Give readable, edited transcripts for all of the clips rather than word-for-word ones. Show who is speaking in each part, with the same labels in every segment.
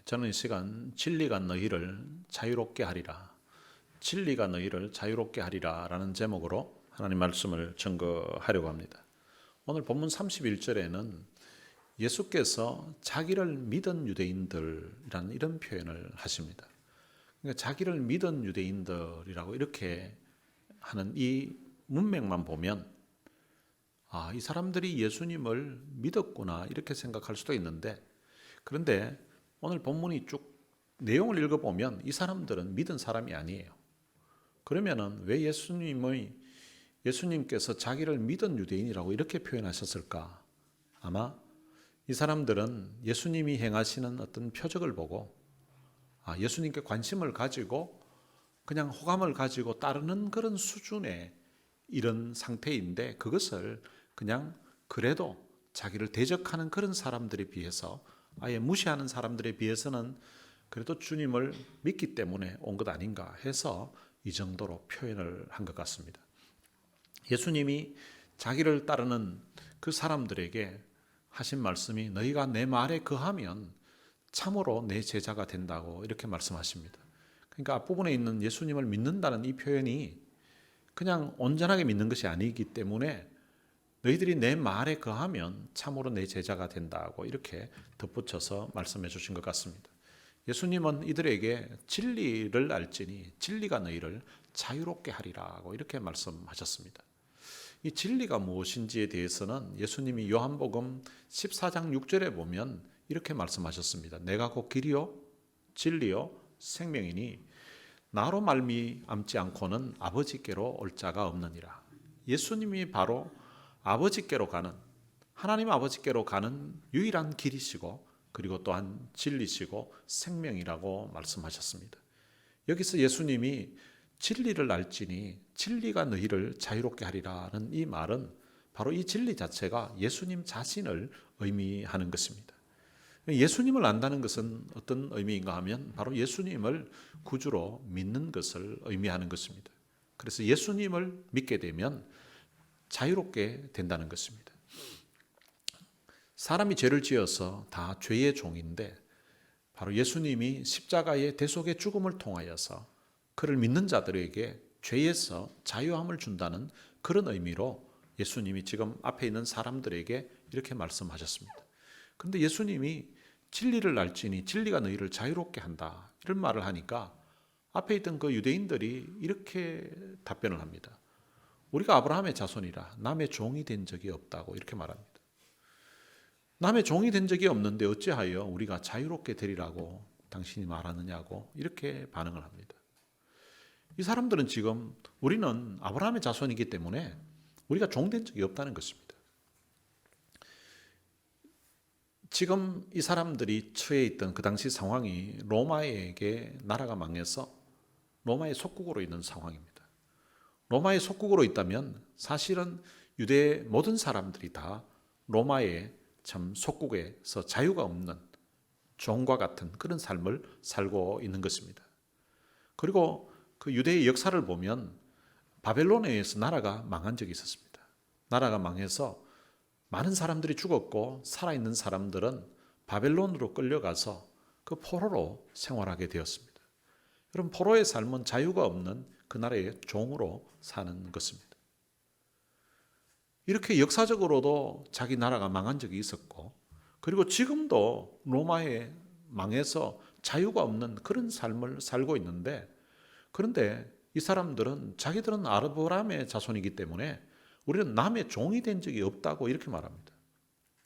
Speaker 1: 저는 이 시간 진리가 너희를 자유롭게 하리라, 진리가 너희를 자유롭게 하리라 라는 제목으로 하나님 말씀을 증거하려고 합니다. 오늘 본문 31절에는 예수께서 자기를 믿은 유대인들이라는 이런 표현을 하십니다. 그러니까 자기를 믿은 유대인들이라고 이렇게 하는 이 문맥만 보면 이 사람들이 예수님을 믿었구나 이렇게 생각할 수도 있는데, 그런데 오늘 본문이 쭉 내용을 읽어보면 이 사람들은 믿은 사람이 아니에요. 그러면은 왜 예수님께서 자기를 믿은 유대인이라고 이렇게 표현하셨을까? 아마 이 사람들은 예수님이 행하시는 어떤 표적을 보고 예수님께 관심을 가지고 그냥 호감을 가지고 따르는 그런 수준의 이런 상태인데, 그것을 그냥 그래도 자기를 대적하는 그런 사람들에 비해서, 아예 무시하는 사람들에 비해서는 그래도 주님을 믿기 때문에 온 것 아닌가 해서 이 정도로 표현을 한 것 같습니다. 예수님이 자기를 따르는 그 사람들에게 하신 말씀이 너희가 내 말에 거하면 참으로 내 제자가 된다고 이렇게 말씀하십니다. 그러니까 앞부분에 있는 예수님을 믿는다는 이 표현이 그냥 온전하게 믿는 것이 아니기 때문에 너희들이 내 말에 거하면 참으로 내 제자가 된다고 이렇게 덧붙여서 말씀해 주신 것 같습니다. 예수님은 이들에게 진리를 알지니 진리가 너희를 자유롭게 하리라고 이렇게 말씀하셨습니다. 이 진리가 무엇인지에 대해서는 예수님이 요한복음 14장 6절에 보면 이렇게 말씀하셨습니다. 내가 곧 길이요 진리요 생명이니 나로 말미암지 않고는 아버지께로 올 자가 없느니라. 예수님이 바로 아버지께로 가는, 하나님 아버지께로 가는 유일한 길이시고 그리고 또한 진리시고 생명이라고 말씀하셨습니다. 여기서 예수님이 진리를 알지니 진리가 너희를 자유롭게 하리라는 이 말은 바로 이 진리 자체가 예수님 자신을 의미하는 것입니다. 예수님을 안다는 것은 어떤 의미인가 하면 바로 예수님을 구주로 믿는 것을 의미하는 것입니다. 그래서 예수님을 믿게 되면 자유롭게 된다는 것입니다. 사람이 죄를 지어서 다 죄의 종인데 바로 예수님이 십자가의 대속의 죽음을 통하여서 그를 믿는 자들에게 죄에서 자유함을 준다는 그런 의미로 예수님이 지금 앞에 있는 사람들에게 이렇게 말씀하셨습니다. 그런데 예수님이 진리를 알지니 진리가 너희를 자유롭게 한다 이런 말을 하니까 앞에 있던 그 유대인들이 이렇게 답변을 합니다. 우리가 아브라함의 자손이라 남의 종이 된 적이 없다고 이렇게 말합니다. 남의 종이 된 적이 없는데 어찌하여 우리가 자유롭게 되리라고 당신이 말하느냐고 이렇게 반응을 합니다. 이 사람들은 지금 우리는 아브라함의 자손이기 때문에 우리가 종 된 적이 없다는 것입니다. 지금 이 사람들이 처해 있던 그 당시 상황이 로마에게 나라가 망해서 로마의 속국으로 있는 상황입니다. 로마의 속국으로 있다면 사실은 유대의 모든 사람들이 다 로마의 참 속국에서 자유가 없는 종과 같은 그런 삶을 살고 있는 것입니다. 그리고 그 유대의 역사를 보면 바벨론에 의해서 나라가 망한 적이 있었습니다. 나라가 망해서 많은 사람들이 죽었고 살아있는 사람들은 바벨론으로 끌려가서 그 포로로 생활하게 되었습니다. 여러분, 포로의 삶은 자유가 없는 그 나라의 종으로 사는 것입니다. 이렇게 역사적으로도 자기 나라가 망한 적이 있었고, 그리고 지금도 로마에 망해서 자유가 없는 그런 삶을 살고 있는데, 그런데 이 사람들은 자기들은 아브라함의 자손이기 때문에 우리는 남의 종이 된 적이 없다고 이렇게 말합니다.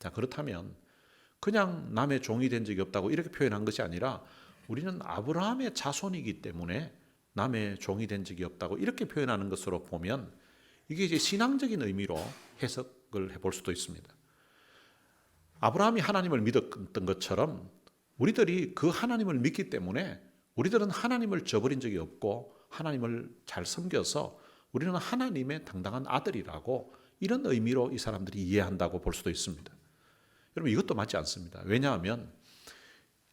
Speaker 1: 자, 그렇다면 그냥 남의 종이 된 적이 없다고 이렇게 표현한 것이 아니라 우리는 아브라함의 자손이기 때문에 남의 종이 된 적이 없다고 이렇게 표현하는 것으로 보면 이게 이제 신앙적인 의미로 해석을 해볼 수도 있습니다. 아브라함이 하나님을 믿었던 것처럼 우리들이 그 하나님을 믿기 때문에 우리들은 하나님을 저버린 적이 없고 하나님을 잘 섬겨서 우리는 하나님의 당당한 아들이라고 이런 의미로 이 사람들이 이해한다고 볼 수도 있습니다. 여러분, 이것도 맞지 않습니다. 왜냐하면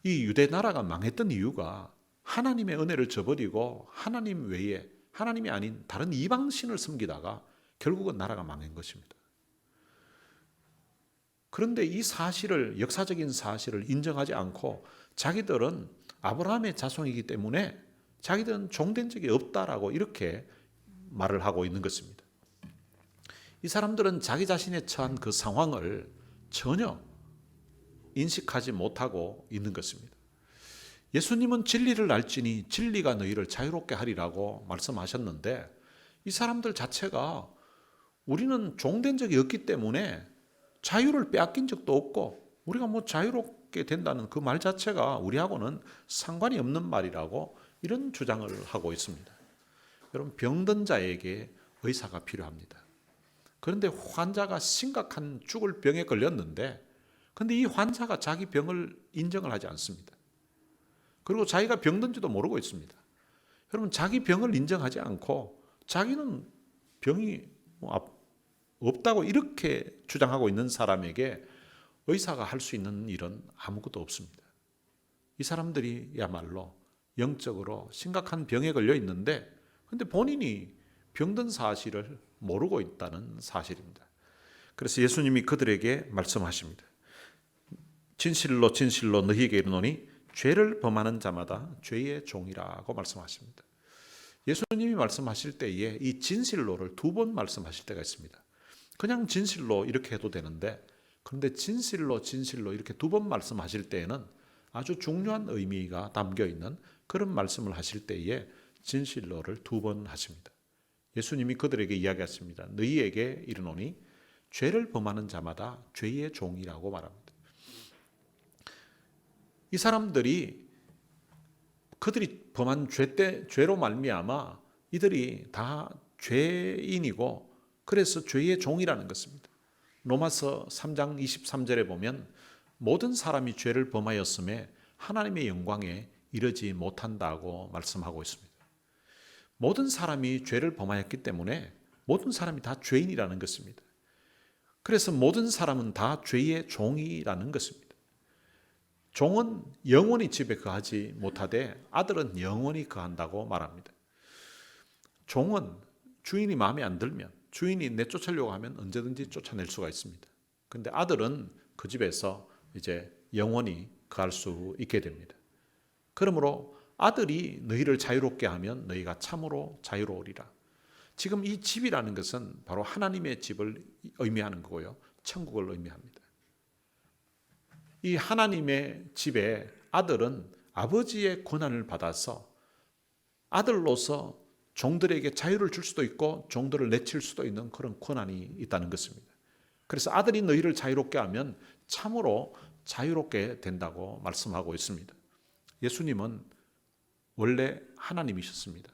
Speaker 1: 이 유대 나라가 망했던 이유가 하나님의 은혜를 저버리고 하나님 외에 하나님이 아닌 다른 이방신을 섬기다가 결국은 나라가 망한 것입니다. 그런데 이 사실을, 역사적인 사실을 인정하지 않고 자기들은 아브라함의 자손이기 때문에 자기들은 종된 적이 없다라고 이렇게 말을 하고 있는 것입니다. 이 사람들은 자기 자신의 처한 그 상황을 전혀 인식하지 못하고 있는 것입니다. 예수님은 진리를 알지니 진리가 너희를 자유롭게 하리라고 말씀하셨는데 이 사람들 자체가 우리는 종된 적이 없기 때문에 자유를 빼앗긴 적도 없고 우리가 뭐 자유롭게 된다는 그 말 자체가 우리하고는 상관이 없는 말이라고 이런 주장을 하고 있습니다. 여러분, 병든 자에게 의사가 필요합니다. 그런데 환자가 심각한 죽을 병에 걸렸는데 그런데 이 환자가 자기 병을 인정을 하지 않습니다. 그리고 자기가 병든지도 모르고 있습니다. 여러분, 자기 병을 인정하지 않고 자기는 병이 없다고 이렇게 주장하고 있는 사람에게 의사가 할 수 있는 일은 아무것도 없습니다. 이 사람들이야말로 영적으로 심각한 병에 걸려 있는데 그런데 본인이 병든 사실을 모르고 있다는 사실입니다. 그래서 예수님이 그들에게 말씀하십니다. 진실로 진실로 너희에게 이르노니 죄를 범하는 자마다 죄의 종이라고 말씀하십니다. 예수님이 말씀하실 때에 이 진실로를 2번 말씀하실 때가 있습니다. 그냥 진실로 이렇게 해도 되는데 그런데 진실로 진실로 이렇게 2번 말씀하실 때에는 아주 중요한 의미가 담겨 있는 그런 말씀을 하실 때에 진실로를 2번 하십니다. 예수님이 그들에게 이야기했습니다. 너희에게 이르노니 죄를 범하는 자마다 죄의 종이라고 말합니다. 이 사람들이 그들이 범한 죄로 말미암아 이들이 다 죄인이고 그래서 죄의 종이라는 것입니다. 로마서 3장 23절에 보면 모든 사람이 죄를 범하였음에 하나님의 영광에 이르지 못한다고 말씀하고 있습니다. 모든 사람이 죄를 범하였기 때문에 모든 사람이 다 죄인이라는 것입니다. 그래서 모든 사람은 다 죄의 종이라는 것입니다. 종은 영원히 집에 거하지 못하되 아들은 영원히 거한다고 말합니다. 종은 주인이 마음에 안 들면 주인이 내쫓으려고 하면 언제든지 쫓아낼 수가 있습니다. 그런데 아들은 그 집에서 이제 영원히 거할 수 있게 됩니다. 그러므로 아들이 너희를 자유롭게 하면 너희가 참으로 자유로우리라. 지금 이 집이라는 것은 바로 하나님의 집을 의미하는 거고요. 천국을 의미합니다. 이 하나님의 집에 아들은 아버지의 권한을 받아서 아들로서 종들에게 자유를 줄 수도 있고 종들을 내칠 수도 있는 그런 권한이 있다는 것입니다. 그래서 아들이 너희를 자유롭게 하면 참으로 자유롭게 된다고 말씀하고 있습니다. 예수님은 원래 하나님이셨습니다.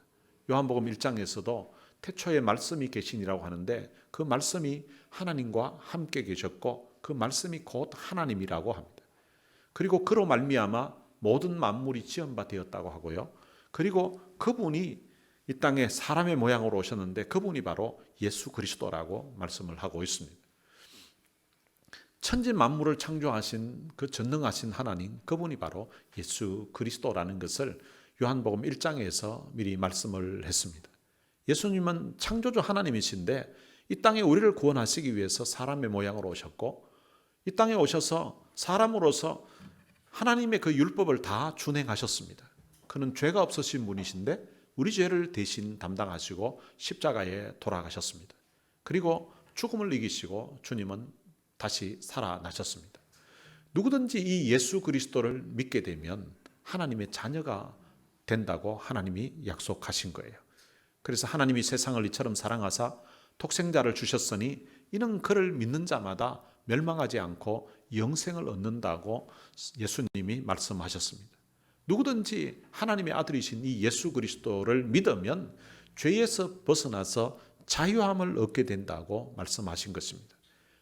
Speaker 1: 요한복음 1장에서도 태초에 말씀이 계시니라고 하는데 그 말씀이 하나님과 함께 계셨고 그 말씀이 곧 하나님이라고 합니다. 그리고 그로 말미암아 모든 만물이 지은 바 되었다고 하고요. 그리고 그분이 이 땅에 사람의 모양으로 오셨는데 그분이 바로 예수 그리스도라고 말씀을 하고 있습니다. 천지 만물을 창조하신 그 전능하신 하나님, 그분이 바로 예수 그리스도라는 것을 요한복음 1장에서 미리 말씀을 했습니다. 예수님은 창조주 하나님이신데 이 땅에 우리를 구원하시기 위해서 사람의 모양으로 오셨고 이 땅에 오셔서 사람으로서 하나님의 그 율법을 다 준행하셨습니다. 그는 죄가 없으신 분이신데 우리 죄를 대신 담당하시고 십자가에 돌아가셨습니다. 그리고 죽음을 이기시고 주님은 다시 살아나셨습니다. 누구든지 이 예수 그리스도를 믿게 되면 하나님의 자녀가 된다고 하나님이 약속하신 거예요. 그래서 하나님이 세상을 이처럼 사랑하사 독생자를 주셨으니 이는 그를 믿는 자마다 멸망하지 않고 영생을 얻는다고 예수님이 말씀하셨습니다. 누구든지 하나님의 아들이신 이 예수 그리스도를 믿으면 죄에서 벗어나서 자유함을 얻게 된다고 말씀하신 것입니다.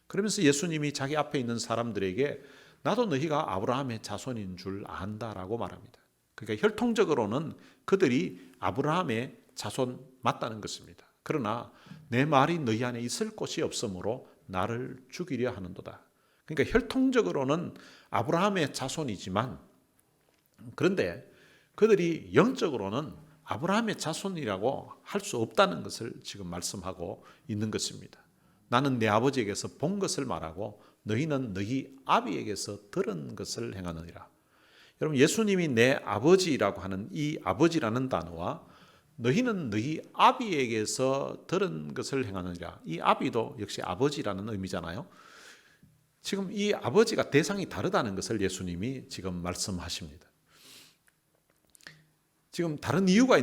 Speaker 1: 그러면서 예수님이 자기 앞에 있는 사람들에게 나도 너희가 아브라함의 자손인 줄 안다라고 말합니다. 그러니까 혈통적으로는 그들이 아브라함의 자손 맞다는 것입니다. 그러나 내 말이 너희 안에 있을 곳이 없으므로 나를 죽이려 하는도다. 그러니까 혈통적으로는 아브라함의 자손이지만 그런데 그들이 영적으로는 아브라함의 자손이라고 할 수 없다는 것을 지금 말씀하고 있는 것입니다. 나는 내 아버지에게서 본 것을 말하고 너희는 너희 아비에게서 들은 것을 행하느니라. 여러분, 예수님이 내 아버지라고 하는 이 아버지라는 단어와 너희는 너희 아비에게서 들은 것을 행하느니라. 이 아비도 역시 아버지라는 의미잖아요. 지금 이 아버지가 대상이 다르다는 것을 예수님이 지금 말씀하십니다. 지금 다른 이유가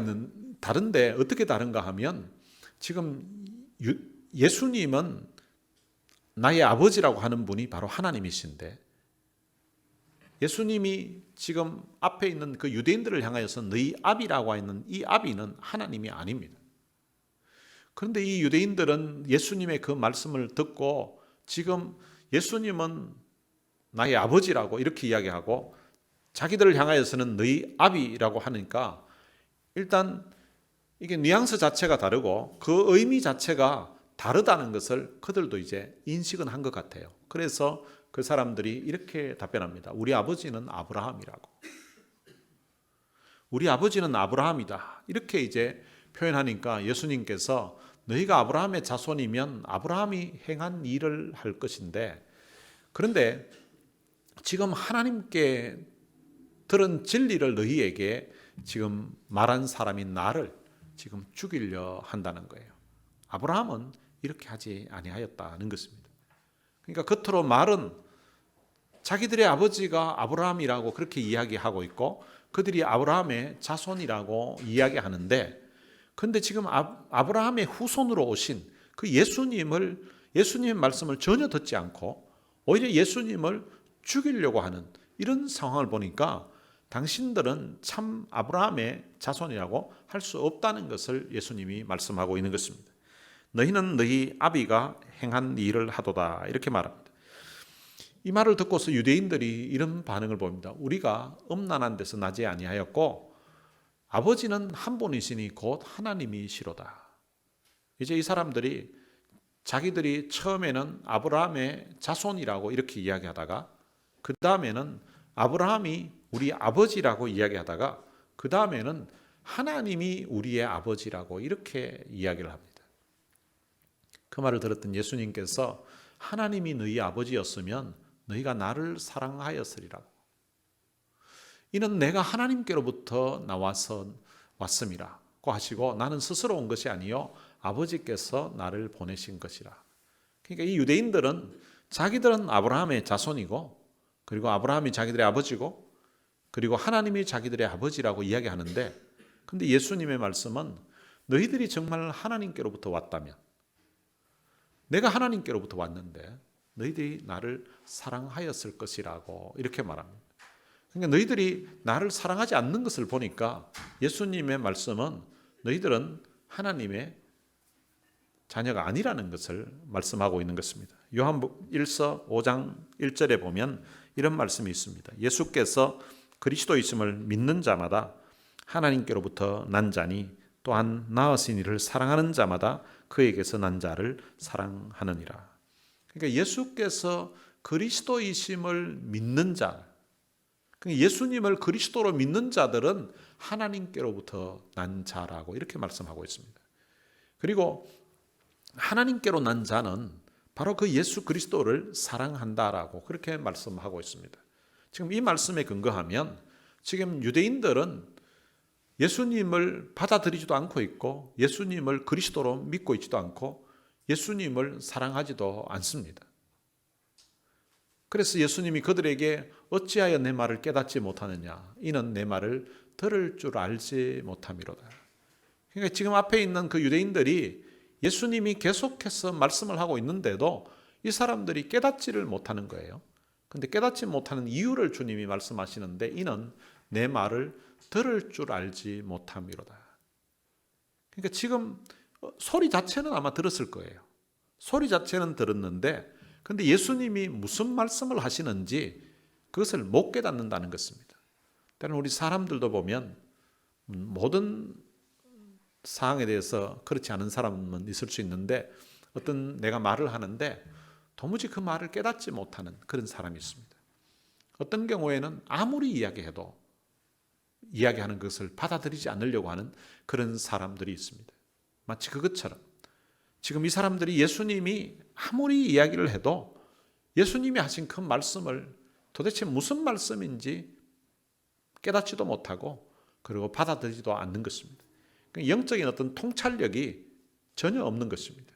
Speaker 1: 다른데 어떻게 다른가 하면 지금 예수님은 나의 아버지라고 하는 분이 바로 하나님이신데 예수님이 지금 앞에 있는 그 유대인들을 향하여서 너희 아비라고 하는 이 아비는 하나님이 아닙니다. 그런데 이 유대인들은 예수님의 그 말씀을 듣고 지금 예수님은 나의 아버지라고 이렇게 이야기하고 자기들을 향하여서는 너희 아비라고 하니까 일단 이게 뉘앙스 자체가 다르고 그 의미 자체가 다르다는 것을 그들도 이제 인식은 한 것 같아요. 그래서 그 사람들이 이렇게 답변합니다. 우리 아버지는 아브라함이라고. 우리 아버지는 아브라함이다. 이렇게 이제 표현하니까 예수님께서 너희가 아브라함의 자손이면 아브라함이 행한 일을 할 것인데 그런데 지금 하나님께 들은 진리를 너희에게 지금 말한 사람인 나를 지금 죽이려 한다는 거예요. 아브라함은 이렇게 하지 아니하였다는 것입니다. 그러니까 겉으로 말은 자기들의 아버지가 아브라함이라고 그렇게 이야기하고 있고 그들이 아브라함의 자손이라고 이야기하는데 그런데 지금 아브라함의 후손으로 오신 그 예수님의 말씀을 전혀 듣지 않고 오히려 예수님을 죽이려고 하는 이런 상황을 보니까 당신들은 참 아브라함의 자손이라고 할 수 없다는 것을 예수님이 말씀하고 있는 것입니다. 너희는 너희 아비가 행한 일을 하도다 이렇게 말합니다. 이 말을 듣고서 유대인들이 이런 반응을 보입니다. 우리가 음란한 데서 나지 아니하였고 아버지는 한 분이시니 곧 하나님이시로다. 이제 이 사람들이 자기들이 처음에는 아브라함의 자손이라고 이렇게 이야기하다가 그 다음에는 아브라함이 우리 아버지라고 이야기하다가 그 다음에는 하나님이 우리의 아버지라고 이렇게 이야기를 합니다. 그 말을 들었던 예수님께서 하나님이 너희 아버지였으면 너희가 나를 사랑하였으리라고. 이는 내가 하나님께로부터 나와서 왔음이라고 하시고 나는 스스로 온 것이 아니요 아버지께서 나를 보내신 것이라. 그러니까 이 유대인들은 자기들은 아브라함의 자손이고 그리고 아브라함이 자기들의 아버지고 그리고 하나님이 자기들의 아버지라고 이야기하는데 근데 예수님의 말씀은 너희들이 정말 하나님께로부터 왔다면 내가 하나님께로부터 왔는데 너희들이 나를 사랑하였을 것이라고 이렇게 말합니다. 그러니까 너희들이 나를 사랑하지 않는 것을 보니까 예수님의 말씀은 너희들은 하나님의 자녀가 아니라는 것을 말씀하고 있는 것입니다. 요한복음 1서 5장 1절에 보면 이런 말씀이 있습니다. 예수께서 그리스도이심을 믿는 자마다 하나님께로부터 난 자니 또한 나으신 이를 사랑하는 자마다 그에게서 난 자를 사랑하느니라. 그러니까 예수께서 그리스도이심을 믿는 자, 그러니까 예수님을 그리스도로 믿는 자들은 하나님께로부터 난 자라고 이렇게 말씀하고 있습니다. 그리고 하나님께로 난 자는 바로 그 예수 그리스도를 사랑한다라고 그렇게 말씀하고 있습니다. 지금 이 말씀에 근거하면 지금 유대인들은 예수님을 받아들이지도 않고 있고 예수님을 그리스도로 믿고 있지도 않고 예수님을 사랑하지도 않습니다. 그래서 예수님이 그들에게 어찌하여 내 말을 깨닫지 못하느냐 이는 내 말을 들을 줄 알지 못함이로다. 그러니까 지금 앞에 있는 그 유대인들이 예수님이 계속해서 말씀을 하고 있는데도 이 사람들이 깨닫지를 못하는 거예요. 그런데 깨닫지 못하는 이유를 주님이 말씀하시는데 이는 내 말을 들을 줄 알지 못함이로다. 그러니까 지금 소리 자체는 아마 들었을 거예요. 소리 자체는 들었는데 근데 예수님이 무슨 말씀을 하시는지 그것을 못 깨닫는다는 것입니다. 때로는 우리 사람들도 보면 모든 사항에 대해서 그렇지 않은 사람은 있을 수 있는데 어떤 내가 말을 하는데 도무지 그 말을 깨닫지 못하는 그런 사람이 있습니다. 어떤 경우에는 아무리 이야기해도 이야기하는 것을 받아들이지 않으려고 하는 그런 사람들이 있습니다. 마치 그것처럼 지금 이 사람들이 예수님이 아무리 이야기를 해도 예수님이 하신 그 말씀을 도대체 무슨 말씀인지 깨닫지도 못하고 그리고 받아들이지도 않는 것입니다. 영적인 어떤 통찰력이 전혀 없는 것입니다.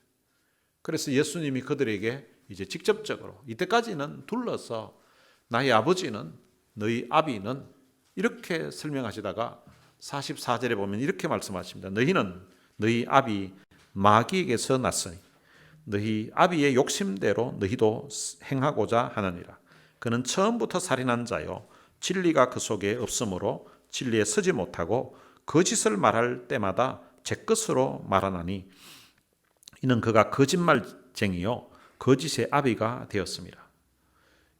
Speaker 1: 그래서 예수님이 그들에게 이제 직접적으로 이때까지는 둘러서 나의 아버지는 너희 아비는 이렇게 설명하시다가 44절에 보면 이렇게 말씀하십니다. 너희는 너희 아비 마귀에게서 났으니 너희 아비의 욕심대로 너희도 행하고자 하느니라. 그는 처음부터 살인한 자요 진리가 그 속에 없으므로 진리에 서지 못하고 거짓을 말할 때마다 제 것으로 말하나니 이는 그가 거짓말쟁이요 거짓의 아비가 되었습니다.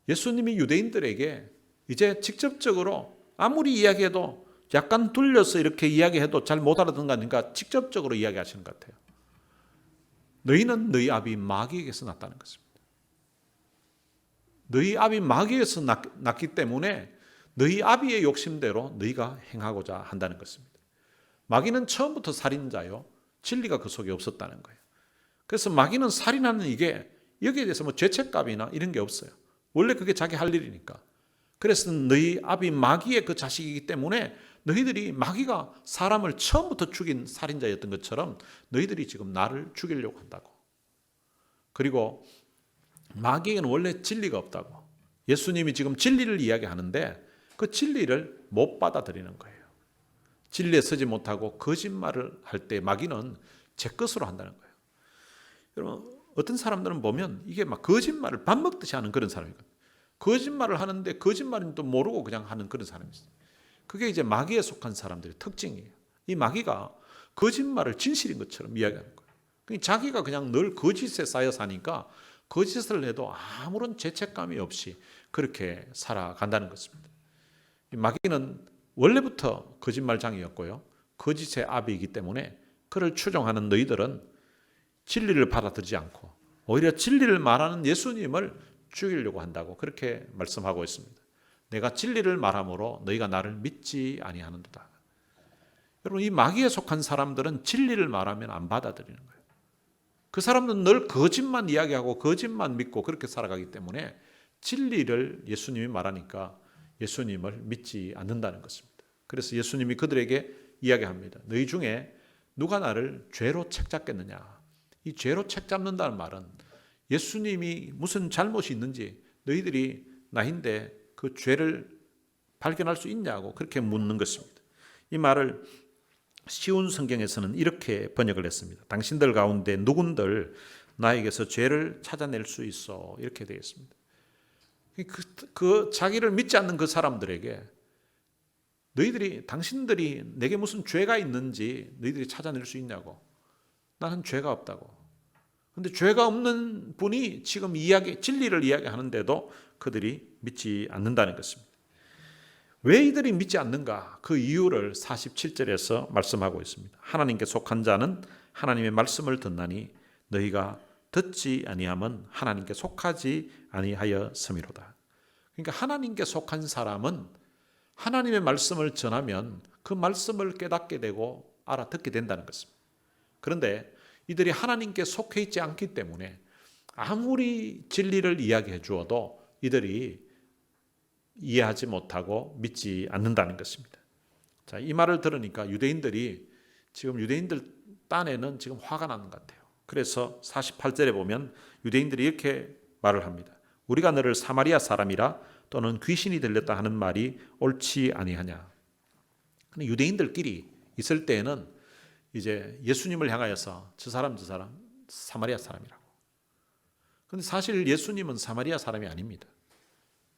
Speaker 1: 예수님이 유대인들에게 이제 직접적으로 아무리 이야기해도 약간 둘려서 이렇게 이야기해도 잘 못 알아듣는 거 아닌가 직접적으로 이야기하시는 것 같아요. 너희는 너희 아비 마귀에게서 났다는 것입니다. 너희 아비 마귀에서 났기 때문에 너희 아비의 욕심대로 너희가 행하고자 한다는 것입니다. 마귀는 처음부터 살인자요 진리가 그 속에 없었다는 거예요. 그래서 마귀는 살인하는 이게 여기에 대해서 뭐 죄책감이나 이런 게 없어요. 원래 그게 자기 할 일이니까. 그래서 너희 아비 마귀의 그 자식이기 때문에 너희들이 마귀가 사람을 처음부터 죽인 살인자였던 것처럼 너희들이 지금 나를 죽이려고 한다고. 그리고 마귀에게는 원래 진리가 없다고. 예수님이 지금 진리를 이야기하는데 그 진리를 못 받아들이는 거예요. 진리에 서지 못하고 거짓말을 할 때 마귀는 제 것으로 한다는 거예요. 여러분 어떤 사람들은 보면 이게 막 거짓말을 밥 먹듯이 하는 그런 사람이거든요. 거짓말을 하는데 거짓말인도 모르고 그냥 하는 그런 사람이 있어요. 그게 이제 마귀에 속한 사람들의 특징이에요. 이 마귀가 거짓말을 진실인 것처럼 이야기하는 거예요. 자기가 그냥 늘 거짓에 쌓여 사니까 거짓을 해도 아무런 죄책감이 없이 그렇게 살아간다는 것입니다. 이 마귀는 원래부터 거짓말장이었고요. 거짓의 아비이기 때문에 그를 추종하는 너희들은 진리를 받아들이지 않고 오히려 진리를 말하는 예수님을 죽이려고 한다고 그렇게 말씀하고 있습니다. 내가 진리를 말함으로 너희가 나를 믿지 아니하는도다. 여러분 이 마귀에 속한 사람들은 진리를 말하면 안 받아들이는 거예요. 그 사람들은 늘 거짓만 이야기하고 거짓만 믿고 그렇게 살아가기 때문에 진리를 예수님이 말하니까 예수님을 믿지 않는다는 것입니다. 그래서 예수님이 그들에게 이야기합니다. 너희 중에 누가 나를 죄로 책잡겠느냐. 이 죄로 책잡는다는 말은 예수님이 무슨 잘못이 있는지 너희들이 나인데 그 죄를 발견할 수 있냐고 그렇게 묻는 것입니다. 이 말을 쉬운 성경에서는 이렇게 번역을 했습니다. 당신들 가운데 누군들 나에게서 죄를 찾아낼 수 있어 이렇게 되어 있습니다. 그 자기를 믿지 않는 그 사람들에게 당신들이 내게 무슨 죄가 있는지 너희들이 찾아낼 수 있냐고. 나는 죄가 없다고. 그런데 죄가 없는 분이 지금 진리를 이야기하는데도 그들이 믿지 않는다는 것입니다. 왜 이들이 믿지 않는가? 그 이유를 47절에서 말씀하고 있습니다. 하나님께 속한 자는 하나님의 말씀을 듣나니 너희가 듣지 아니함은 하나님께 속하지 아니하였음이로다. 그러니까 하나님께 속한 사람은 하나님의 말씀을 전하면 그 말씀을 깨닫게 되고 알아듣게 된다는 것입니다. 그런데 이들이 하나님께 속해 있지 않기 때문에 아무리 진리를 이야기해 주어도 이들이 이해하지 못하고 믿지 않는다는 것입니다. 자, 이 말을 들으니까 유대인들 딴에는 지금 화가 나는 것 같아요. 그래서 48절에 보면 유대인들이 이렇게 말을 합니다. 우리가 너를 사마리아 사람이라 또는 귀신이 들렸다 하는 말이 옳지 아니하냐. 근데 유대인들끼리 있을 때에는 이제 예수님을 향하여서 저 사람 사마리아 사람이라고. 그런데 사실 예수님은 사마리아 사람이 아닙니다.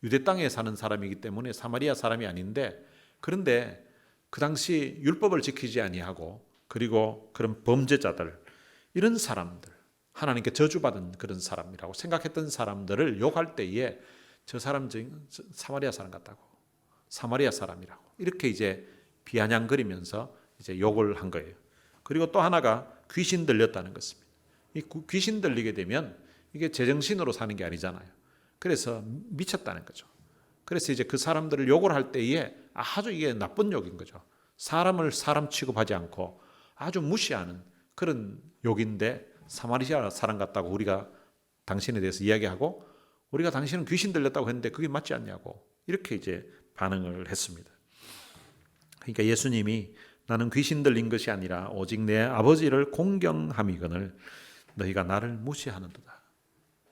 Speaker 1: 유대 땅에 사는 사람이기 때문에 사마리아 사람이 아닌데 그런데 그 당시 율법을 지키지 아니하고 그리고 그런 범죄자들 이런 사람들 하나님께 저주받은 그런 사람이라고 생각했던 사람들을 욕할 때에 저 사람 사마리아 사람 같다고 사마리아 사람이라고 이렇게 이제 비아냥거리면서 이제 욕을 한 거예요. 그리고 또 하나가 귀신 들렸다는 것입니다. 이 귀신 들리게 되면 이게 제정신으로 사는 게 아니잖아요. 그래서 미쳤다는 거죠. 그래서 이제 그 사람들을 욕을 할 때에 아주 이게 나쁜 욕인 거죠. 사람을 사람 취급하지 않고 아주 무시하는 그런 욕인데 사마리아 사람 같다고 우리가 당신에 대해서 이야기하고 우리가 당신은 귀신 들렸다고 했는데 그게 맞지 않냐고 이렇게 이제 반응을 했습니다. 그러니까 예수님이 나는 귀신 들린 것이 아니라 오직 내 아버지를 공경함이거늘 너희가 나를 무시하는도다.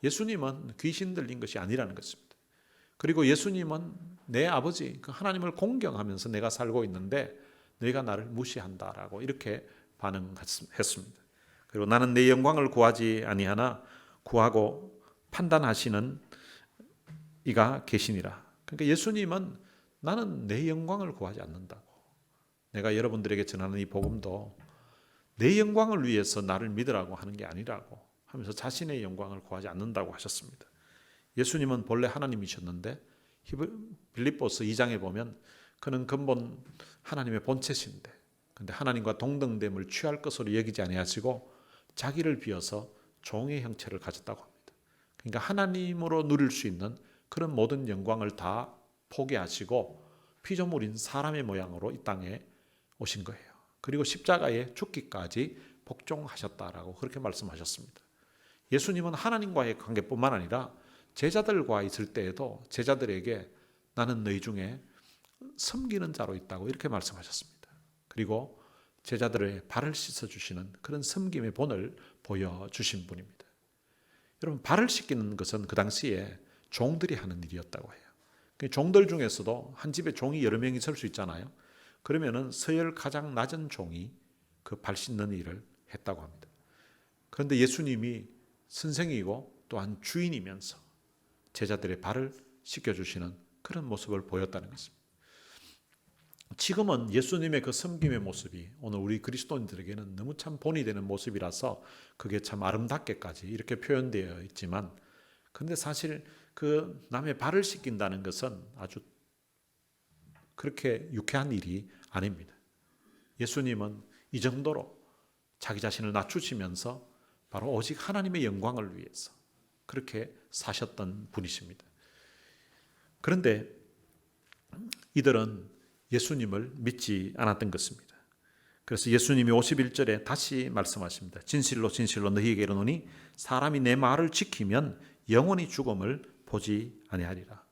Speaker 1: 예수님은 귀신 들린 것이 아니라는 것입니다. 그리고 예수님은 내 아버지 그 하나님을 공경하면서 내가 살고 있는데 너희가 나를 무시한다라고 이렇게 반응했습니다. 그리고 나는 내 영광을 구하지 아니하나 구하고 판단하시는 이가 계시니라. 그러니까 예수님은 나는 내 영광을 구하지 않는다고. 내가 여러분들에게 전하는 이 복음도 내 영광을 위해서 나를 믿으라고 하는 게 아니라고 하면서 자신의 영광을 구하지 않는다고 하셨습니다. 예수님은 본래 하나님이셨는데 빌립보서 2장에 보면 그는 근본 하나님의 본체신데 근데 하나님과 동등됨을 취할 것으로 여기지 아니하시고 자기를 비어서 종의 형체를 가졌다고 합니다. 그러니까 하나님으로 누릴 수 있는 그런 모든 영광을 다 포기하시고 피조물인 사람의 모양으로 이 땅에 오신 거예요. 그리고 십자가에 죽기까지 복종하셨다라고 그렇게 말씀하셨습니다. 예수님은 하나님과의 관계뿐만 아니라 제자들과 있을 때에도 제자들에게 나는 너희 중에 섬기는 자로 있다고 이렇게 말씀하셨습니다. 그리고 제자들의 발을 씻어주시는 그런 섬김의 본을 보여주신 분입니다. 여러분 발을 씻기는 것은 그 당시에 종들이 하는 일이었다고 해요. 종들 중에서도 한 집에 종이 여러 명이 설 수 있잖아요. 그러면은 서열 가장 낮은 종이 그 발 씻는 일을 했다고 합니다. 그런데 예수님이 선생이고 또한 주인이면서 제자들의 발을 씻겨주시는 그런 모습을 보였다는 것입니다. 지금은 예수님의 그 섬김의 모습이 오늘 우리 그리스도인들에게는 너무 참 본이 되는 모습이라서 그게 참 아름답게까지 이렇게 표현되어 있지만 그런데 사실 그 남의 발을 씻긴다는 것은 아주 그렇게 유쾌한 일이 아닙니다. 예수님은 이 정도로 자기 자신을 낮추시면서 바로 오직 하나님의 영광을 위해서 그렇게 사셨던 분이십니다. 그런데 이들은 예수님을 믿지 않았던 것입니다. 그래서 예수님이 51절에 다시 말씀하십니다. 진실로 진실로 너희에게 이르노니 사람이 내 말을 지키면 영원히 죽음을 보지 아니하리라.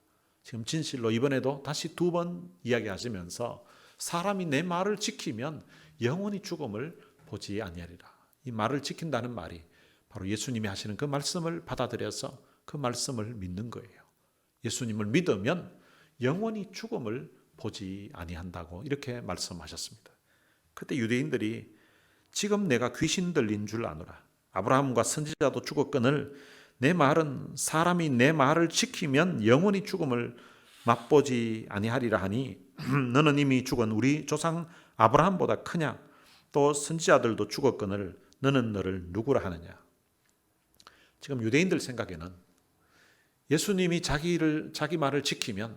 Speaker 1: 지금 진실로 이번에도 다시 두 번 이야기하시면서 사람이 내 말을 지키면 영원히 죽음을 보지 아니하리라. 이 말을 지킨다는 말이 바로 예수님이 하시는 그 말씀을 받아들여서 그 말씀을 믿는 거예요. 예수님을 믿으면 영원히 죽음을 보지 아니한다고 이렇게 말씀하셨습니다. 그때 유대인들이 지금 내가 귀신 들린 줄 아노라. 아브라함과 선지자도 죽었거늘 내 말은 사람이 내 말을 지키면 영원히 죽음을 맛보지 아니하리라 하니 너는 이미 죽은 우리 조상 아브라함보다 크냐? 또 선지자들도 죽었거늘 너는 너를 누구라 하느냐? 지금 유대인들 생각에는 예수님이 자기 말을 지키면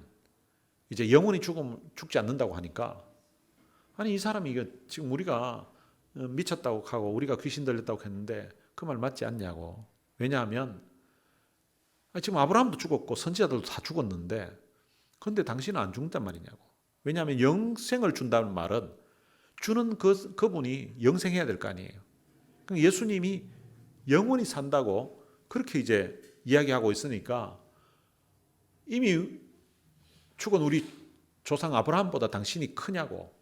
Speaker 1: 이제 영원히 죽지 않는다고 하니까 아니 이 사람이 이거 지금 우리가 미쳤다고 하고 우리가 귀신 들렸다고 했는데 그 말 맞지 않냐고. 왜냐하면 지금 아브라함도 죽었고 선지자들도 다 죽었는데 그런데 당신은 안 죽는단 말이냐고. 왜냐하면 영생을 준다는 말은 주는 그분이 영생해야 될 거 아니에요. 그러니까 예수님이 영원히 산다고 그렇게 이제 이야기하고 있으니까 이미 죽은 우리 조상 아브라함보다 당신이 크냐고.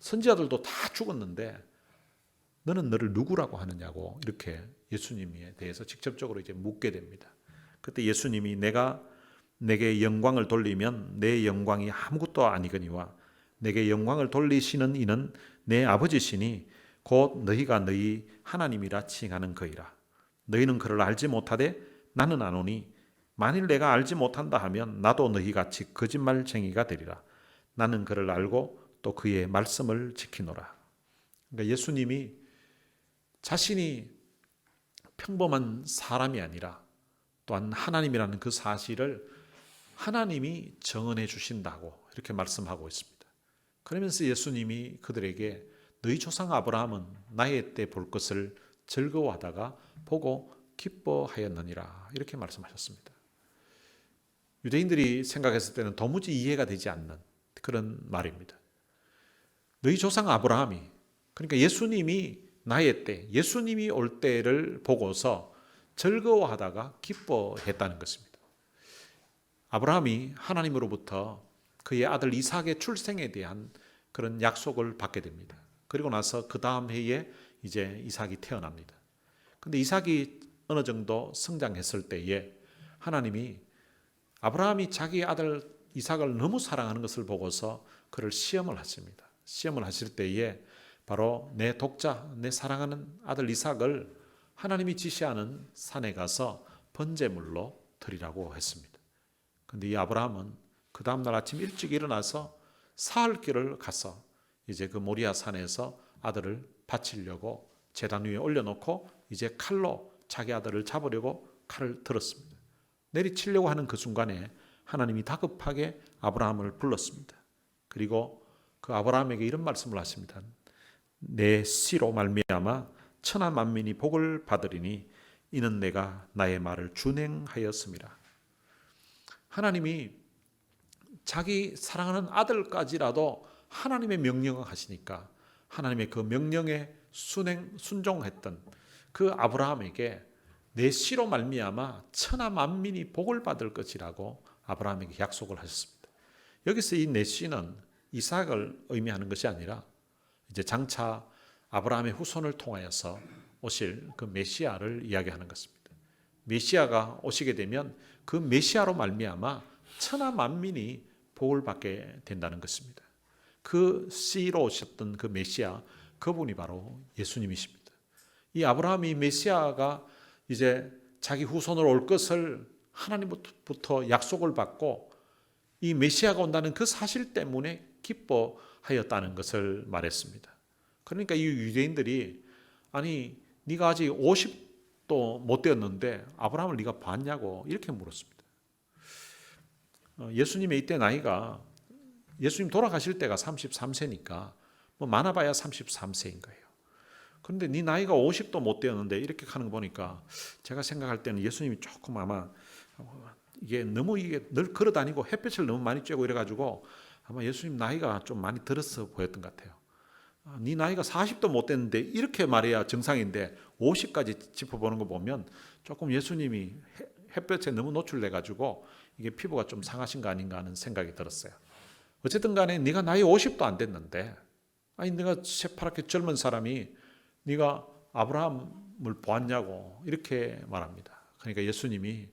Speaker 1: 선지자들도 다 죽었는데 너는 너를 누구라고 하느냐고 이렇게 예수님에 대해서 직접적으로 이제 묻게 됩니다. 그때 예수님이 내가 내게 영광을 돌리면 내 영광이 아무것도 아니거니와 내게 영광을 돌리시는 이는 내 아버지시니 곧 너희가 너희 하나님이라 칭하는 그이라. 너희는 그를 알지 못하되 나는 아노니 만일 내가 알지 못한다 하면 나도 너희같이 거짓말쟁이가 되리라. 나는 그를 알고 또 그의 말씀을 지키노라. 그러니까 예수님이 자신이 평범한 사람이 아니라 또한 하나님이라는 그 사실을 하나님이 정언해 주신다고 이렇게 말씀하고 있습니다. 그러면서 예수님이 그들에게 너희 조상 아브라함은 나의 때 볼 것을 즐거워하다가 보고 기뻐하였느니라 이렇게 말씀하셨습니다. 유대인들이 생각했을 때는 도무지 이해가 되지 않는 그런 말입니다. 너희 조상 아브라함이 그러니까 예수님이 나의 때, 예수님이 올 때를 보고서 즐거워하다가 기뻐했다는 것입니다. 아브라함이 하나님으로부터 그의 아들 이삭의 출생에 대한 그런 약속을 받게 됩니다. 그리고 나서 그 다음 해에 이제 이삭이 태어납니다. 근데 이삭이 어느 정도 성장했을 때에 하나님이 아브라함이 자기 아들 이삭을 너무 사랑하는 것을 보고서 그를 시험을 하십니다. 시험을 하실 때에 바로 내 독자, 내 사랑하는 아들 이삭을 하나님이 지시하는 산에 가서 번제물로 드리라고 했습니다. 근데 이 아브라함은 그 다음날 아침 일찍 일어나서 사흘길을 가서 이제 그 모리아 산에서 아들을 바치려고 제단 위에 올려놓고 이제 칼로 자기 아들을 잡으려고 칼을 들었습니다. 내리치려고 하는 그 순간에 하나님이 다급하게 아브라함을 불렀습니다. 그리고 그 아브라함에게 이런 말씀을 하십니다. 내 씨로 말미암아 천하 만민이 복을 받으리니 이는 내가 나의 말을 준행하였음이라. 하나님이 자기 사랑하는 아들까지라도 하나님의 명령을 하시니까 하나님의 그 명령에 순종했던 그 아브라함에게 내 씨로 말미암아 천하 만민이 복을 받을 것이라고 아브라함에게 약속을 하셨습니다. 여기서 이 내 씨는 이삭을 의미하는 것이 아니라 이제 장차 아브라함의 후손을 통하여서 오실 그 메시아를 이야기하는 것입니다. 메시아가 오시게 되면 그 메시아로 말미암아 천하 만민이 복을 받게 된다는 것입니다. 그 씨로 오셨던 그 메시아, 그분이 바로 예수님이십니다. 이 아브라함이 메시아가 이제 자기 후손으로 올 것을 하나님부터 약속을 받고 이 메시아가 온다는 그 사실 때문에 기뻐하였다는 것을 말했습니다. 그러니까 이 유대인들이 아니 네가 아직 50도 못 되었는데 아브라함을 네가 봤냐고 이렇게 물었습니다. 예수님의 이때 나이가 예수님 돌아가실 때가 33세니까 뭐 많아봐야 33세인 거예요. 그런데 네 나이가 50도 못 되었는데 이렇게 하는 거 보니까 제가 생각할 때는 예수님이 조금 아마 이게 너무 이게 늘 걸어다니고 햇볕을 너무 많이 쬐고 이래가지고 아마 예수님 나이가 좀 많이 들어서 보였던 것 같아요. 네 나이가 40도 못 됐는데 이렇게 말해야 정상인데 50까지 짚어보는 거 보면 조금 예수님이 햇볕에 너무 노출돼가지고 이게 피부가 좀 상하신 거 아닌가 하는 생각이 들었어요. 어쨌든 간에 네가 나이 50도 안 됐는데 아니 네가 새파랗게 젊은 사람이 네가 아브라함을 보았냐고 이렇게 말합니다. 그러니까 예수님이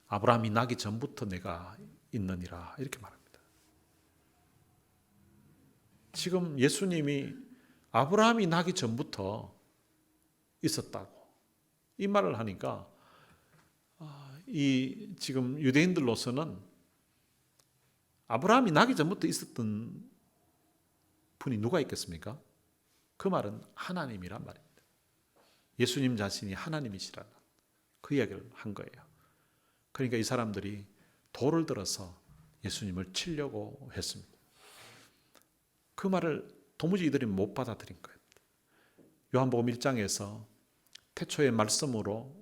Speaker 1: 아브라함이 나기 전부터 내가 있느니라 이렇게 말합니다. 지금 예수님이 아브라함이 나기 전부터 있었다고 이 말을 하니까 이 지금 유대인들로서는 아브라함이 나기 전부터 있었던 분이 누가 있겠습니까? 그 말은 하나님이란 말입니다. 예수님 자신이 하나님이시라는 그 이야기를 한 거예요. 그러니까 이 사람들이 돌을 들어서 예수님을 치려고 했습니다. 그 말을 도무지 이들이 못 받아들인 거예요. 요한복음 1장에서 태초의 말씀으로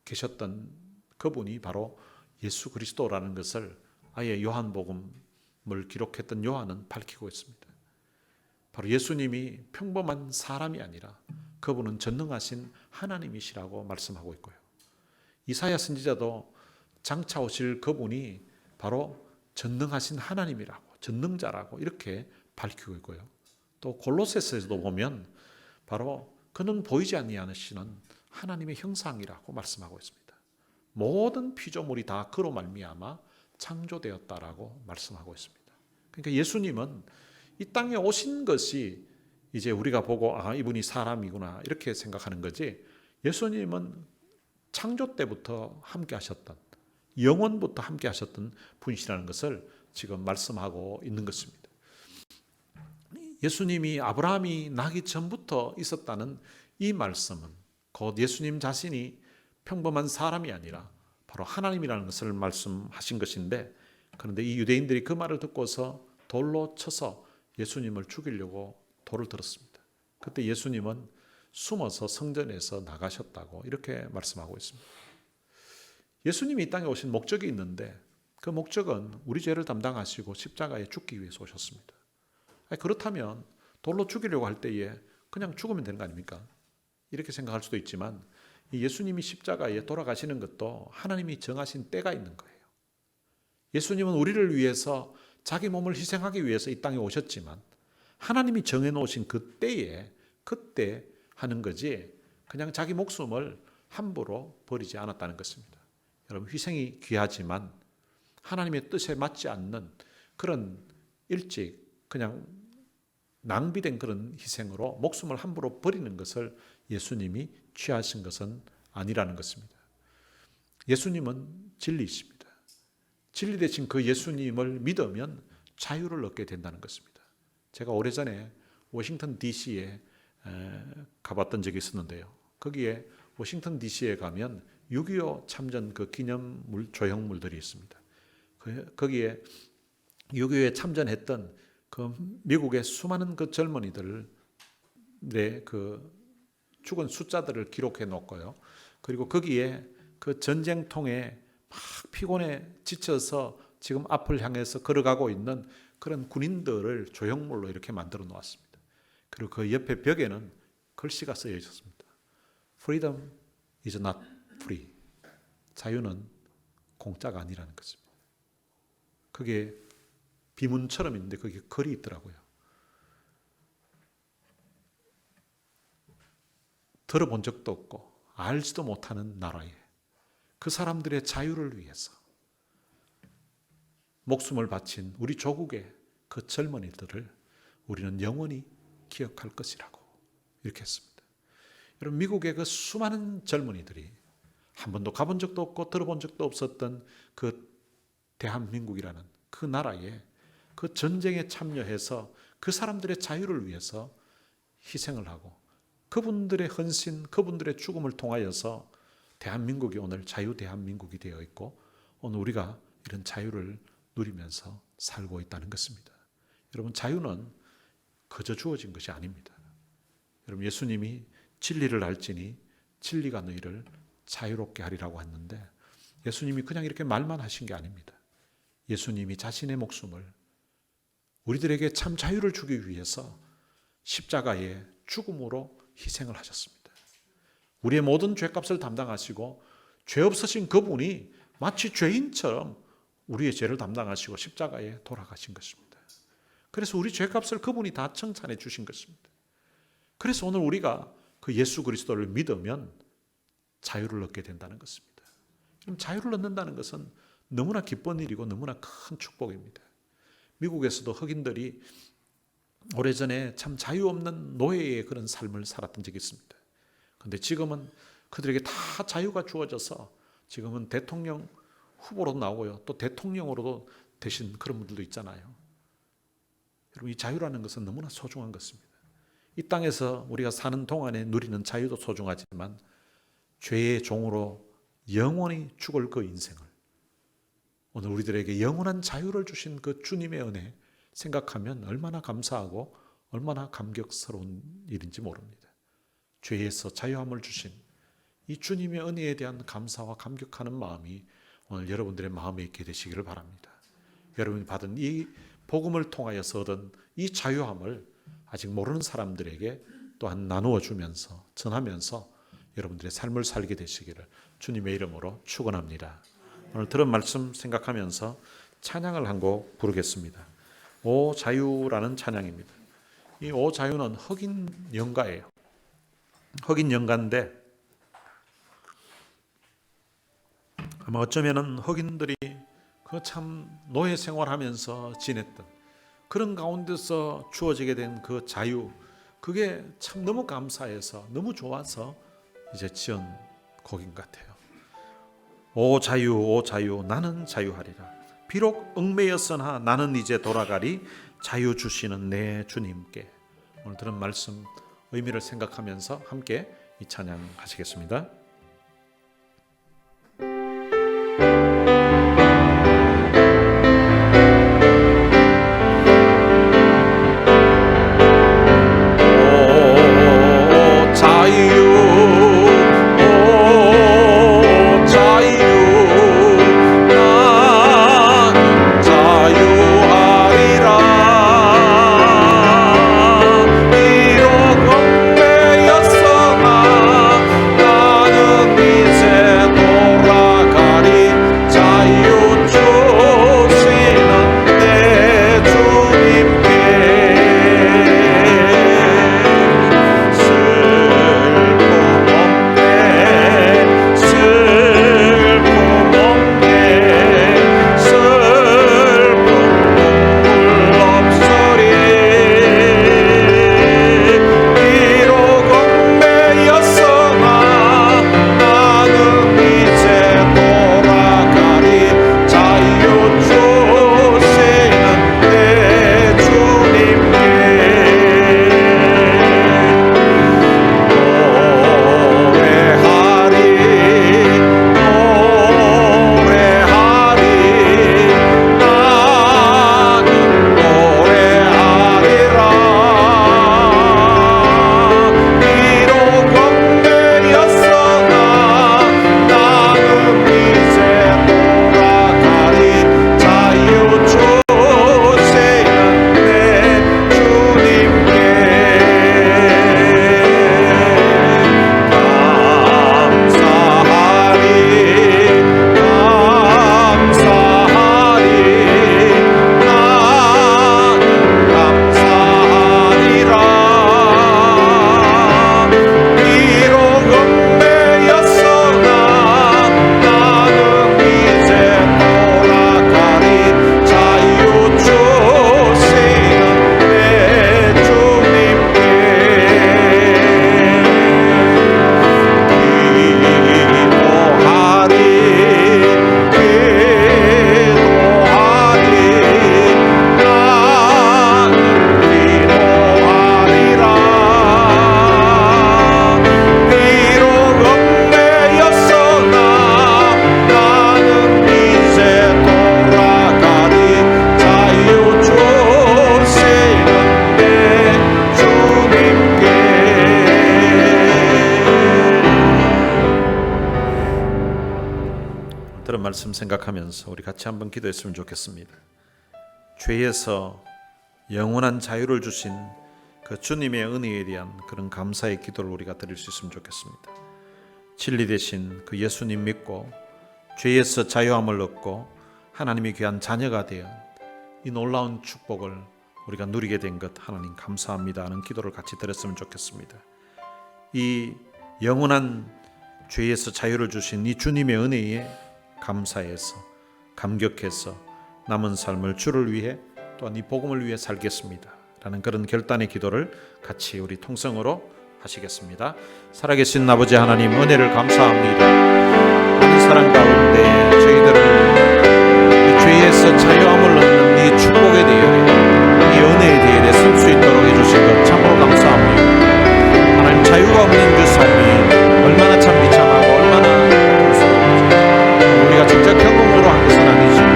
Speaker 1: 계셨던 그분이 바로 예수 그리스도라는 것을 아예 요한복음을 기록했던 요한은 밝히고 있습니다. 바로 예수님이 평범한 사람이 아니라 그분은 전능하신 하나님이시라고 말씀하고 있고요. 이사야 선지자도 장차 오실 그분이 바로 전능하신 하나님이라고 전능자라고 이렇게 밝히고 있고요. 또 골로새서에서도 보면 바로 그는 보이지 아니하시는 하나님의 형상이라고 말씀하고 있습니다. 모든 피조물이 다 그로 말미암아 창조되었다라고 말씀하고 있습니다. 그러니까 예수님은 이 땅에 오신 것이 이제 우리가 보고 이분이 사람이구나 이렇게 생각하는 거지 예수님은 창조 때부터 함께 하셨던 영원부터 함께 하셨던 분이시라는 것을 지금 말씀하고 있는 것입니다. 예수님이 아브라함이 나기 전부터 있었다는 이 말씀은 곧 예수님 자신이 평범한 사람이 아니라 바로 하나님이라는 것을 말씀하신 것인데 그런데 이 유대인들이 그 말을 듣고서 돌로 쳐서 예수님을 죽이려고 돌을 들었습니다. 그때 예수님은 숨어서 성전에서 나가셨다고 이렇게 말씀하고 있습니다. 예수님이 이 땅에 오신 목적이 있는데 그 목적은 우리 죄를 담당하시고 십자가에 죽기 위해서 오셨습니다. 그렇다면 돌로 죽이려고 할 때에 그냥 죽으면 되는 거 아닙니까? 이렇게 생각할 수도 있지만 예수님이 십자가에 돌아가시는 것도 하나님이 정하신 때가 있는 거예요. 예수님은 우리를 위해서 자기 몸을 희생하기 위해서 이 땅에 오셨지만 하나님이 정해놓으신 그때 하는 거지 그냥 자기 목숨을 함부로 버리지 않았다는 것입니다. 여러분, 희생이 귀하지만 하나님의 뜻에 맞지 않는 그런 일찍 그냥 낭비된 그런 희생으로 목숨을 함부로 버리는 것을 예수님이 취하신 것은 아니라는 것입니다. 예수님은 진리이십니다. 진리 대신 그 예수님을 믿으면 자유를 얻게 된다는 것입니다. 제가 오래전에 워싱턴 DC에 가봤던 적이 있었는데요. 거기에 워싱턴 DC에 가면 6.25 참전 그 기념물 조형물들이 있습니다. 거기에 6.25에 참전했던 그 미국의 수많은 그 젊은이들의 그 죽은 숫자들을 기록해 놓고요. 그리고 거기에 그 전쟁통에 막 피곤해 지쳐서 지금 앞을 향해서 걸어가고 있는 그런 군인들을 조형물로 이렇게 만들어 놓았습니다. 그리고 그 옆에 벽에는 글씨가 쓰여 있었습니다. Freedom is not free. 자유는 공짜가 아니라는 것입니다. 그게 비문처럼 있는데 거기에 글이 있더라고요. 들어본 적도 없고 알지도 못하는 나라에 그 사람들의 자유를 위해서 목숨을 바친 우리 조국의 그 젊은이들을 우리는 영원히 기억할 것이라고 이렇게 했습니다. 여러분, 미국의 그 수많은 젊은이들이 한 번도 가본 적도 없고 들어본 적도 없었던 그 대한민국이라는 그 나라에 그 전쟁에 참여해서 그 사람들의 자유를 위해서 희생을 하고 그분들의 헌신, 그분들의 죽음을 통하여서 대한민국이 오늘 자유 대한민국이 되어 있고 오늘 우리가 이런 자유를 누리면서 살고 있다는 것입니다. 여러분, 자유는 그저 주어진 것이 아닙니다. 여러분, 예수님이 진리를 알지니 진리가 너희를 자유롭게 하리라고 했는데 예수님이 그냥 이렇게 말만 하신 게 아닙니다. 예수님이 자신의 목숨을 우리들에게 참 자유를 주기 위해서 십자가의 죽음으로 희생을 하셨습니다. 우리의 모든 죄값을 담당하시고 죄 없으신 그분이 마치 죄인처럼 우리의 죄를 담당하시고 십자가에 돌아가신 것입니다. 그래서 우리 죄값을 그분이 다 청산해 주신 것입니다. 그래서 오늘 우리가 그 예수 그리스도를 믿으면 자유를 얻게 된다는 것입니다. 그럼 자유를 얻는다는 것은 너무나 기쁜 일이고 너무나 큰 축복입니다. 미국에서도 흑인들이 오래전에 참 자유 없는 노예의 그런 삶을 살았던 적이 있습니다. 그런데 지금은 그들에게 다 자유가 주어져서 지금은 대통령 후보로도 나오고요. 또 대통령으로도 되신 그런 분들도 있잖아요. 여러분, 이 자유라는 것은 너무나 소중한 것입니다. 이 땅에서 우리가 사는 동안에 누리는 자유도 소중하지만 죄의 종으로 영원히 죽을 그 인생을 오늘 우리들에게 영원한 자유를 주신 그 주님의 은혜 생각하면 얼마나 감사하고 얼마나 감격스러운 일인지 모릅니다. 죄에서 자유함을 주신 이 주님의 은혜에 대한 감사와 감격하는 마음이 오늘 여러분들의 마음에 있게 되시기를 바랍니다. 여러분이 받은 이 복음을 통하여서 얻은 이 자유함을 아직 모르는 사람들에게 또한 나누어 주면서 전하면서 여러분들의 삶을 살게 되시기를 주님의 이름으로 축원합니다. 오늘 들은 말씀 생각하면서 찬양을 한 곡 부르겠습니다. 오 자유라는 찬양입니다. 이 오 자유는 흑인 연가예요. 흑인 연가인데 아마 어쩌면은 흑인들이 그 참 노예 생활하면서 지냈던 그런 가운데서 주어지게 된 그 자유, 그게 참 너무 감사해서 너무 좋아서 이제 지은 곡인 것 같아요. 오 자유 나는 자유하리라. 비록 얽매였으나 나는 이제 돌아가리. 자유 주시는 내 주님께. 오늘 들은 말씀 의미를 생각하면서 함께 이 찬양 하시겠습니다.
Speaker 2: 비록 얽매였으나
Speaker 1: 말씀 생각하면서 우리 같이 한번 기도했으면 좋겠습니다. 죄에서 영원한 자유를 주신 그 주님의 은혜에 대한 그런 감사의 기도를 우리가 드릴 수 있으면 좋겠습니다. 진리 되신 그 예수님 믿고 죄에서 자유함을 얻고 하나님의 귀한 자녀가 되어 이 놀라운 축복을 우리가 누리게 된 것 하나님 감사합니다 하는 기도를 같이 드렸으면 좋겠습니다. 이 영원한 죄에서 자유를 주신 이 주님의 은혜에 감사해서 감격해서 남은 삶을 주를 위해 또한 이 복음을 위해 살겠습니다 라는 그런 결단의 기도를 같이 우리 통성으로 하시겠습니다. 살아계신 아버지 하나님, 은혜를 감사합니다. 많은 사랑 가운데 저희들을 이 죄에서 자유함을 얻는 이 축복에 대해, 이 은혜에 대해 설 수 있도록 해주신 것 참으로 감사합니다. 하나님, 자유가 없는 그 삶이 얼마나 참 비참하고 얼마나 고통스러운지 우리가 직접 경험으로 한 것은 아니지만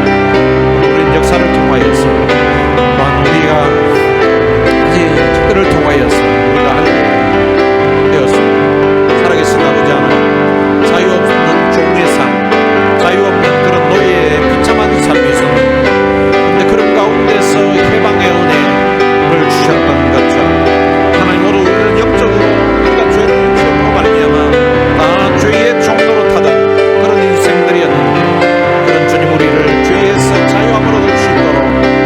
Speaker 1: 우리는 역사를 통하여서 또한 우리가 특별을 통하여서 우리가 알게 되었습니다. 살아계신 아버지 하나님, 자유 없는 종의 삶, 자유 없는 그런 노예의 비참한 삶이 있었는데, 그런데 그런 가운데서 해방의 은혜를 주셨던 것처럼 하나님, 오늘 우리는 영적으로 우리가 죄를 지음으로 말미암아 다 죄의 종로로 타던 그런 인생들이었는데, 그런 주님 우리를 죄에서 자유함을 얻을 수 있도록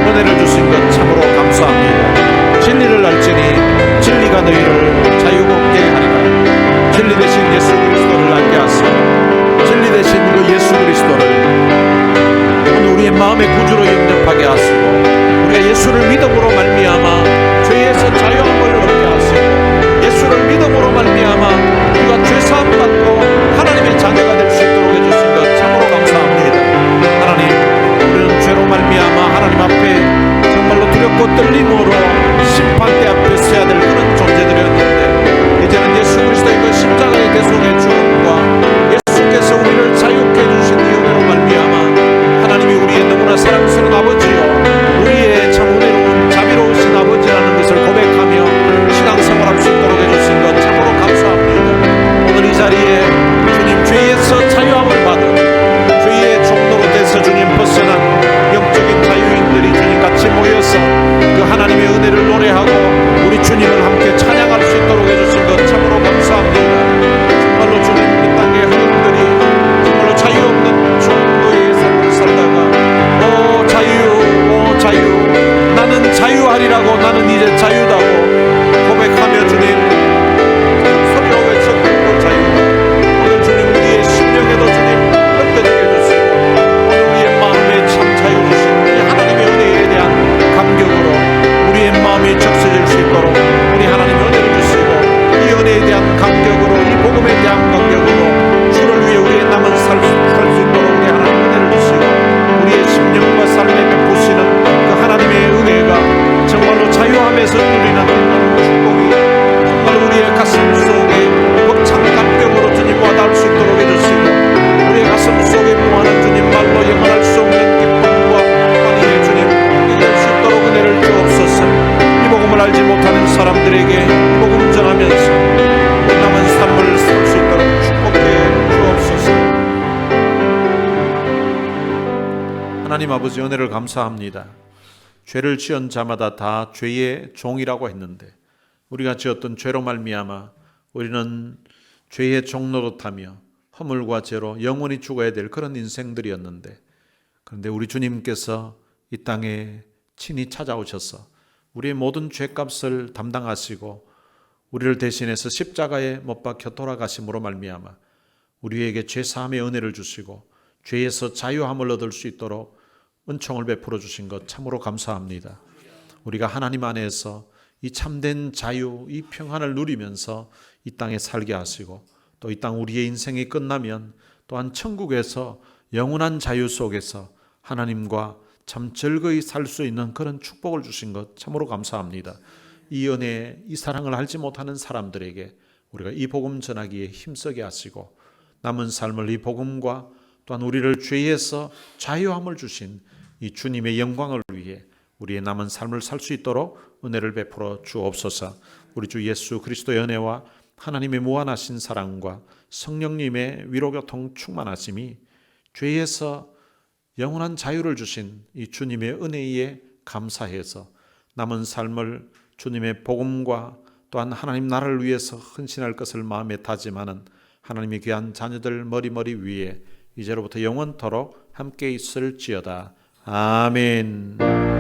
Speaker 1: 은혜를 주신 것 참으로 감사합니다. 진리를 알지니 진리가 너희를 자유롭게 하리라. 진리 되신 예수 그리스도를 알게 하시고 진리 되신 그 예수 그리스도를 오늘 우리의 마음의 구주로 영접하게 하시고 우리가 예수를 믿음으로 말미암아 죄에서 자유함을 얻게 하시고 예수를 믿음으로 말미암아 우리가 죄사함 받고 하나님의 자녀가 될 수 있도록 해주신 것 참으로 감사합니다. 하나님, 우리는 죄로 말미암아 하나님 앞에 정말로 두렵고 떨림으로 심판대 앞에 서야 될 그런 존재들이었는데, 이제는 예수 그리스도의 그 십자가의 대속의 죽음과 예수께서 우리를 자유케 해주신 이 은혜로 말미암아 하나님이 우리의 너무나 사랑스러운 아버지요, 우리의 참 은혜로운 자비로우신 아버지라는 것을 고백하며 신앙생활할 수 있도록 해주신 것 참으로 감사합니다. 오늘 이 자리에 주님 죄에서 자유함을 받은 죄의 종로로 돼서 주님 벗어난 영적인 자유인들이 주님 같이 모여서 그 하나님의 은혜를 노래하고 우리 주님을 함께 찬양할 수 있도록 해주신 것 참으로 감사합니다. 정말로 주님 이 땅의 하나님들이 정말로 자유 없는 종로의 삶을 살다가 오 자유 나는 자유하리라고, 나는 이제 자유다고 고백하며 주님 소리로 외쳤던 자유다. 오늘 주님 우리의 심령에도 주님 느껴지게 해주시고 오늘 우리의 마음에 참 자유 주신 이 하나님의 은혜에 대한 감격으로 우리의 마음이 적셔질 수 있도록 우리 하나님의 은혜를 주시고 이 은혜에 대한 감격으로, 이 복음에 대한 감격으로 주를 위해 우리의 남은 살 수 있도록 우리 하나님 은혜를 주시고 우리의 심령과 삶에 베푸시는 그 하나님의 은혜가 정말로 자유함에서 누리는 축복이 정말 우리의 가슴 속에 벅찬 감격으로 주님 와닿을 수 있도록 해주시고 우리의 가슴 속에 무한한 주님 말로 영원할 수 없는 기쁨과 환희의 주님 이길 수 있도록 은혜를 주옵소서. 이 복음을 알지 못하는 사람들에게 이 복음 전하면서 남은 삶을 살 수 있도록 축복해 주옵소서. 하나님 아버지, 은혜를 감사합니다. 죄를 지은 자마다 다 죄의 종이라고 했는데 우리가 지었던 죄로 말미암아 우리는 죄의 종로로 타며 허물과 죄로 영원히 죽어야 될 그런 인생들이었는데, 그런데 우리 주님께서 이 땅에 친히 찾아오셔서 우리의 모든 죄값을 담당하시고 우리를 대신해서 십자가에 못 박혀 돌아가심으로 말미암아 우리에게 죄사함의 은혜를 주시고 죄에서 자유함을 얻을 수 있도록 은총을 베풀어 주신 것 참으로 감사합니다. 우리가 하나님 안에서 이 참된 자유, 이 평안을 누리면서 이 땅에 살게 하시고 또 이 땅 우리의 인생이 끝나면 또한 천국에서 영원한 자유 속에서 하나님과 참 즐거이 살 수 있는 그런 축복을 주신 것 참으로 감사합니다. 이 은혜, 이 사랑을 알지 못하는 사람들에게 우리가 이 복음 전하기에 힘쓰게 하시고 남은 삶을 이 복음과 또한 우리를 죄에서 자유함을 주신 이 주님의 영광을 위해 우리의 남은 삶을 살 수 있도록 은혜를 베풀어 주옵소서. 우리 주 예수 그리스도의 은혜와 하나님의 무한하신 사랑과 성령님의 위로교통 충만하심이 죄에서 영원한 자유를 주신 이 주님의 은혜에 감사해서 남은 삶을 주님의 복음과 또한 하나님 나라를 위해서 헌신할 것을 마음에 다짐하는 하나님의 귀한 자녀들 머리머리 위에 이제로부터 영원토록 함께 있을지어다. 아멘.